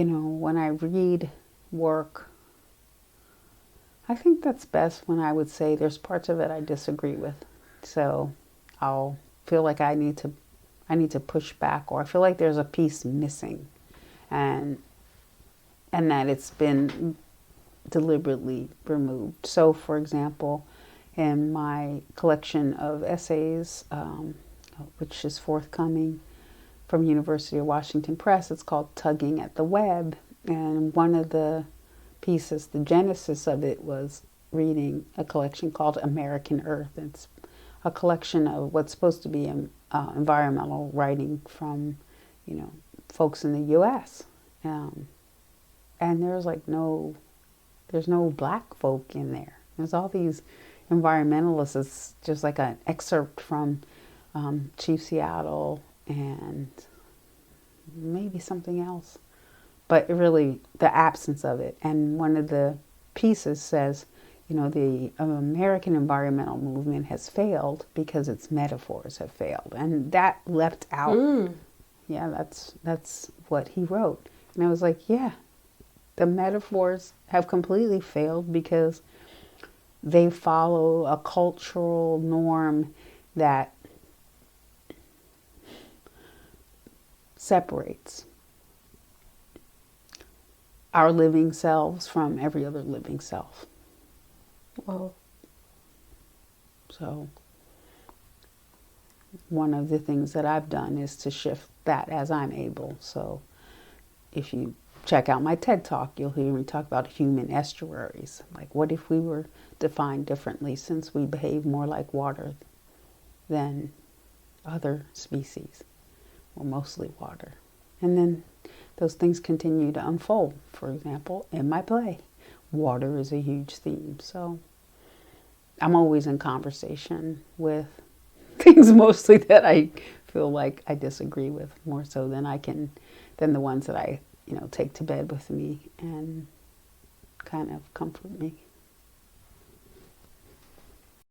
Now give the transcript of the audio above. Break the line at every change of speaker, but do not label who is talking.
when I read work, I think that's best when I would say there's parts of it I disagree with. So I'll feel like I need to push back, or I feel like there's a piece missing, and that it's been deliberately removed. So, for example, in my collection of essays, which is forthcoming from University of Washington Press, it's called Tugging at the Web. And one of the pieces, the genesis of it, was reading a collection called American Earth. It's a collection of what's supposed to be environmental writing from, folks in the U.S. And there's no black folk in there. There's all these environmentalists. It's just like an excerpt from Chief Seattle and maybe something else. But really, the absence of it. And one of the pieces says, the American environmental movement has failed because its metaphors have failed. And that left out. Yeah, that's what he wrote. And I was like, yeah, the metaphors have completely failed because they follow a cultural norm that separates our living selves from every other living self.
Wow.
So one of the things that I've done is to shift that as I'm able. So if you check out my TED Talk, you'll hear me talk about human estuaries. Like, what if we were defined differently, since we behave more like water than other species? We're mostly water. And then those things continue to unfold. For example, in my play, water is a huge theme. So I'm always in conversation with things mostly that I feel like I disagree with, more so than the ones that I take to bed with me and kind of comfort me.